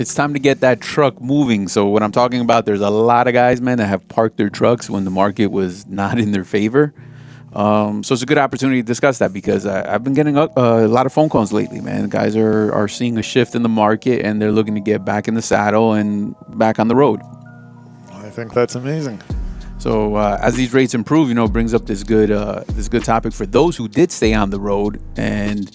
It's time to get that truck moving. So what I'm talking about, there's a lot of guys, man, that have parked their trucks when the market was not in their favor. So it's a good opportunity to discuss that because I've been getting a lot of phone calls lately, man. Guys are seeing a shift in the market and they're looking to get back in the saddle and back on the road. I think that's amazing. So as these rates improve, it brings up this good topic for those who did stay on the road. And,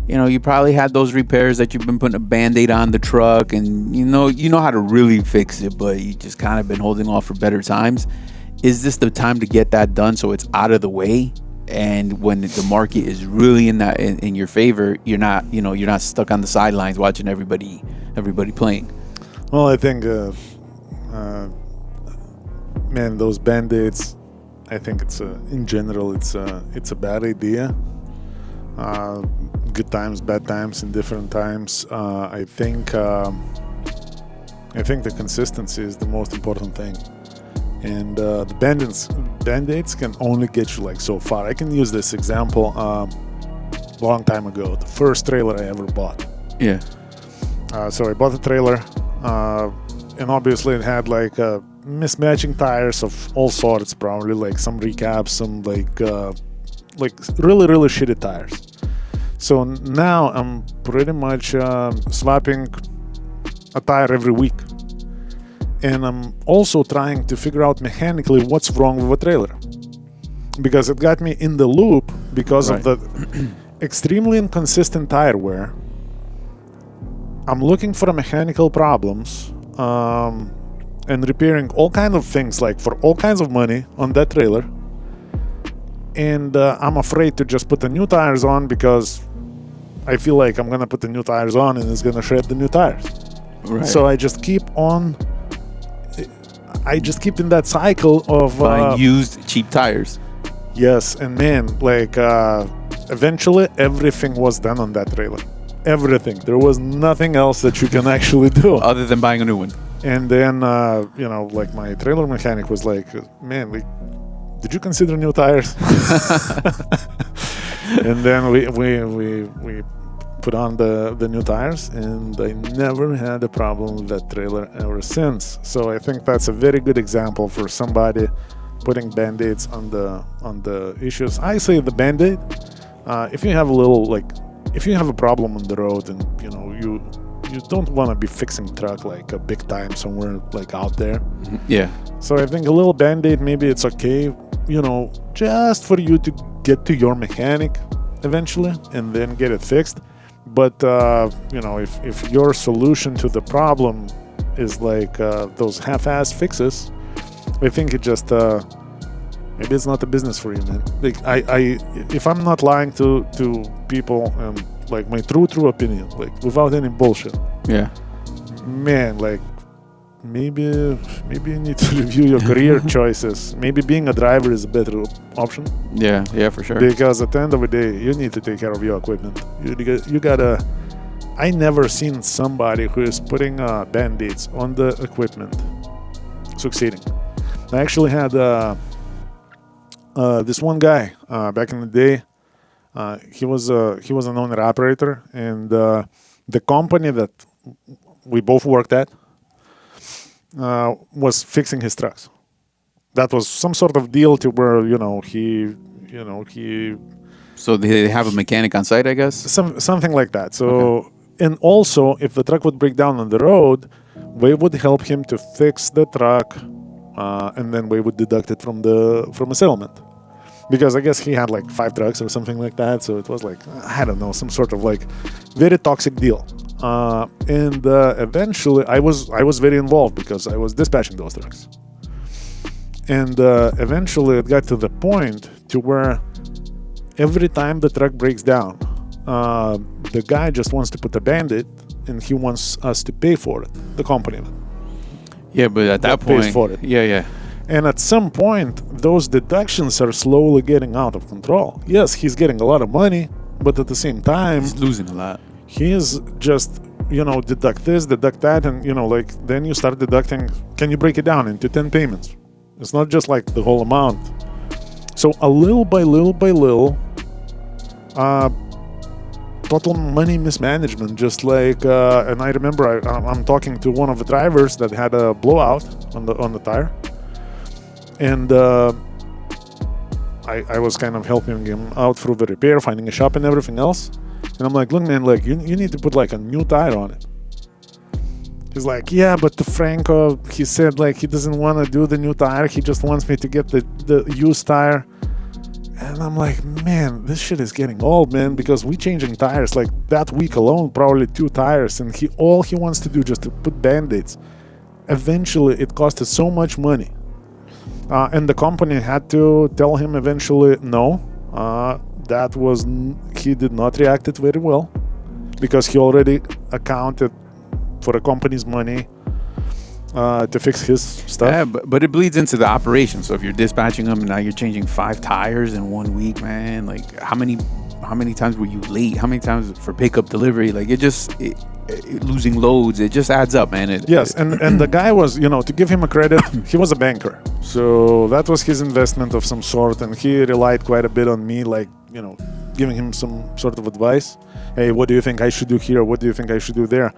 you probably had those repairs that you've been putting a Band-Aid on the truck and, you know how to really fix it, but you just kind of been holding off for better times. Is this the time to get that done so it's out of the way? And when the market is really in your favor, you're not stuck on the sidelines watching everybody playing. Well, I think, man, those Band-Aids, I think in general, it's a bad idea. Good times, bad times, in different times. I think the consistency is the most important thing. And the Band-Aids can only get you like so far. I can use this example long time ago. The first trailer I ever bought. Yeah. So I bought a trailer, and obviously it had like mismatching tires of all sorts, probably like some recaps, some like really, really shitty tires. So now I'm pretty much swapping a tire every week. And I'm also trying to figure out mechanically what's wrong with the trailer. Because it got me in the loop because of the extremely inconsistent tire wear. I'm looking for mechanical problems and repairing all kinds of things, like for all kinds of money on that trailer. And I'm afraid to just put the new tires on because I feel like I'm going to put the new tires on and it's going to shred the new tires. Right. So I just keep in that cycle of buying used cheap tires. Yes, and man, like eventually everything was done on that trailer. Everything. There was nothing else that you can actually do other than buying a new one. And then like my trailer mechanic was like, man, did you consider new tires? And then we put on the new tires, and I never had a problem with that trailer ever since. So I think that's a very good example for somebody putting Band-Aids on the issues. I say the Band-Aid, if you have if you have a problem on the road and you don't want to be fixing truck like a big time somewhere like out there. Yeah. So I think a little Band-Aid, maybe it's okay, just for you to get to your mechanic eventually and then get it fixed. But if your solution to the problem is like those half-ass fixes, I think it just maybe it's not a business for you, man. Like if I'm not lying to people and like my true opinion, like without any bullshit. Yeah. Man, like maybe you need to review your career choices. Maybe being a driver is a better option. Yeah, for sure. Because at the end of the day, you need to take care of your equipment. You gotta. I never seen somebody who is putting Band-Aids on the equipment succeeding. I actually had this one guy back in the day. He was an owner operator, and the company that we both worked at was fixing his trucks. That was some sort of deal to where he. So they have a mechanic on site, I guess. Something like that. So and also, if the truck would break down on the road, we would help him to fix the truck, and then we would deduct it from a settlement. Because I guess he had like 5 trucks or something like that, so it was like, I don't know, some sort of like very toxic deal. And eventually, I was very involved because I was dispatching those trucks. And eventually, it got to the point to where every time the truck breaks down, the guy just wants to put a Band-Aid, and he wants us to pay for it, the company. Yeah, but at that point, pays for it. Yeah. And at some point, those deductions are slowly getting out of control. Yes, he's getting a lot of money, but at the same time, he's losing a lot. He is just, deduct this, deduct that, and, then you start deducting. Can you break it down into 10 payments? It's not just like the whole amount. So a little by little, total money mismanagement. Just like, and I remember I'm talking to one of the drivers that had a blowout on the tire, and I was kind of helping him out through the repair, finding a shop and everything else. And I'm like, look, man, like you need to put like a new tire on it. He's like, yeah, but the Franco, he said like he doesn't want to do the new tire. He just wants me to get the used tire. And I'm like, man, this shit is getting old, man, because we changing tires like that week alone, probably 2 tires, and all he wants to do just to put bandaids. Eventually, it costed so much money, and the company had to tell him eventually no. He did not react it very well, because he already accounted for the company's money to fix his stuff. Yeah, but it bleeds into the operation. So if you're dispatching them and now you're changing 5 tires in 1 week, man, like how many times were you late? How many times for pickup delivery? Like losing loads, it just adds up, man. Yes, and the guy was, to give him a credit, he was a banker. So that was his investment of some sort, and he relied quite a bit on me, like, giving him some sort of advice. Hey, what do you think I should do here? What do you think I should do there?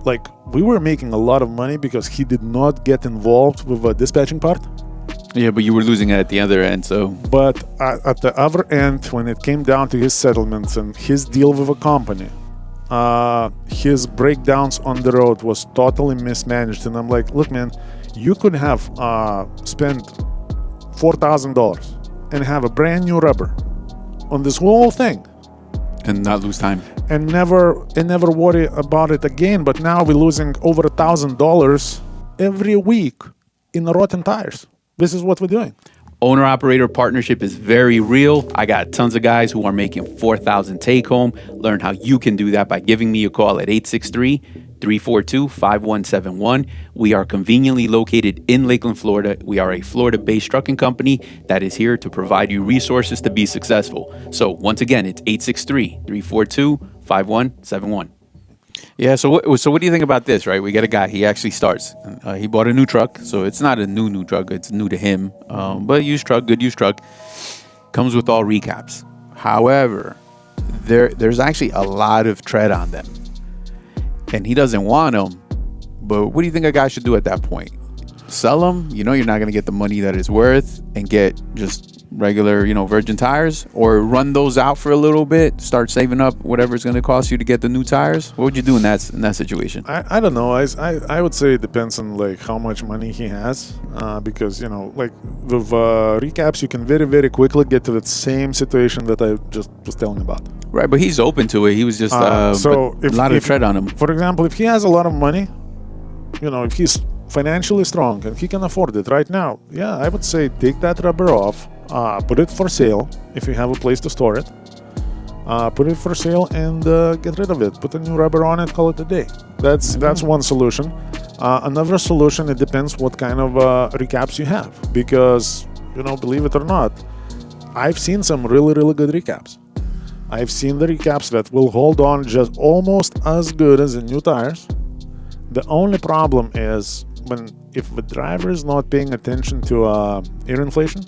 Like, we were making a lot of money because he did not get involved with the dispatching part. Yeah, but you were losing it at the other end, so... But at the other end, when it came down to his settlements and his deal with a company, his breakdowns on the road was totally mismanaged. And I'm like, look, man, you could have spent $4,000 and have a brand new rubber on this whole thing. And not lose time. And never worry about it again. But now we're losing over $1,000 every week in the rotten tires. This is what we're doing. Owner-operator partnership is very real. I got tons of guys who are making $4,000 take-home. Learn how you can do that by giving me a call at 863-342-5171. We are conveniently located in Lakeland, Florida. We are a Florida-based trucking company that is here to provide you resources to be successful. So once again, it's 863-342-5171. Yeah, so what do you think about this, right? We got a guy, he actually starts. He bought a new truck, so it's not a new truck, it's new to him. But used truck, good used truck. Comes with all recaps. However, there's actually a lot of tread on them. And he doesn't want them. But what do you think a guy should do at that point? Sell them, you're not going to get the money that it's worth, and get just regular, virgin tires, or run those out for a little bit, start saving up whatever it's going to cost you to get the new tires? What would you do in that situation? I don't know. I would say it depends on like how much money he has, because like with recaps, you can very, very quickly get to that same situation that I just was telling about. Right, but he's open to it. He was just a lot of tread on him. For example, if he has a lot of money, if he's financially strong and he can afford it right now, yeah, I would say take that rubber off, put it for sale if you have a place to store it. Put it for sale and get rid of it. Put a new rubber on it, call it a day. That's one solution. Another solution, it depends what kind of recaps you have, because believe it or not, I've seen some really, really good recaps. I've seen the recaps that will hold on just almost as good as the new tires. The only problem is if the driver is not paying attention to air inflation.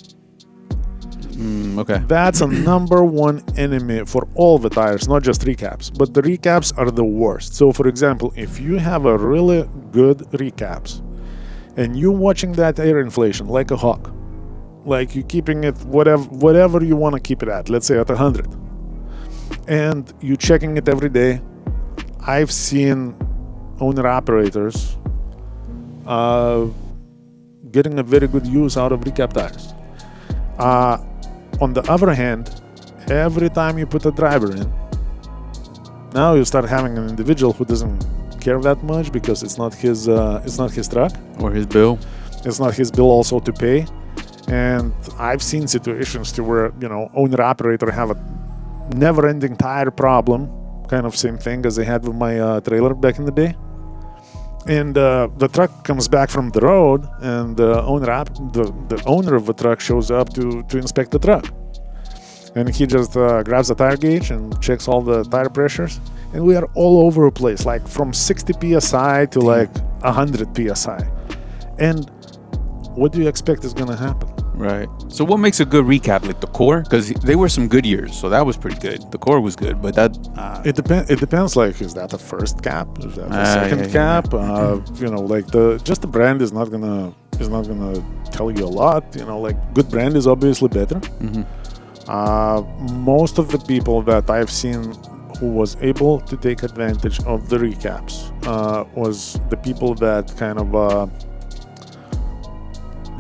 Okay. That's a number one enemy for all the tires, not just recaps. But the recaps are the worst. So, for example, if you have a really good recaps and you're watching that air inflation like a hawk, like you're keeping it whatever you want to keep it at, let's say at 100, and you're checking it every day, I've seen owner-operators getting a very good use out of recap tires. On the other hand, every time you put a driver in, now you start having an individual who doesn't care that much because it's not his truck or his bill. It's not his bill also to pay. And I've seen situations to where owner-operator have a never-ending tire problem, kind of same thing as I had with my trailer back in the day. And the truck comes back from the road, and the owner of the truck shows up to inspect the truck. And he just grabs the tire gauge and checks all the tire pressures. And we are all over the place, like from 60 psi to like 100 psi. And what do you expect is going to happen? Right. So what makes a good recap? Like the core? Because they were some good years, so that was pretty good. The core was good, but that... It depends, like, is that a first cap? Is that a second cap? You know, like, the brand is not gonna tell you a lot. You know, like, good brand is obviously better. Most of the people that I've seen who was able to take advantage of the recaps was the people that kind of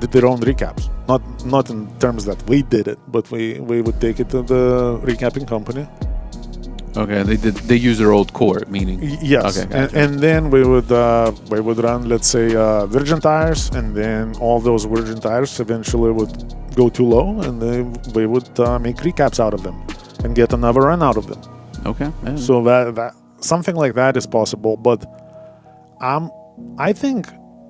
did their own recaps. Not in terms that we did it, but we would take it to the recapping company. Okay, they use their old core, meaning... Yes, okay, gotcha. and then we would run, let's say, virgin tires, and then all those virgin tires eventually would go too low, and then we would make recaps out of them and get another run out of them. Okay. Yeah. So that something like that is possible, but I think,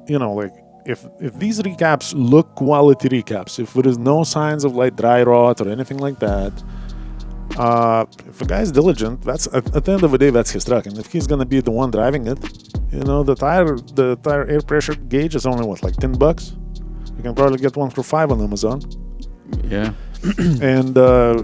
you know, like, if these recaps look quality recaps, if there is no signs of like dry rot or anything like that, if a guy's diligent, that's at the end of the day, that's his truck, and if he's gonna be the one driving it, you know, the tire air pressure gauge is only what, like $10. You can probably get one for $5 on Amazon. Yeah. And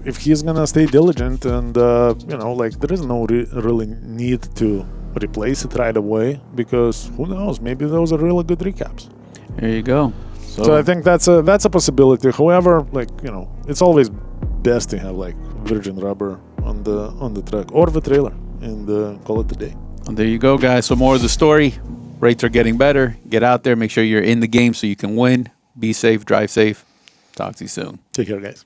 if he's gonna stay diligent, and you know, like, there is no really need to replace it right away, because who knows, maybe those are really good recaps. There you go. So I think that's a possibility. However, like, you know, it's always best to have like virgin rubber on the truck or the trailer, and call it a day. And there you go, guys. So more of the story. Rates are getting better. Get out there. Make sure you're in the game so you can win. Be safe. Drive safe. Talk to you soon. Take care, guys.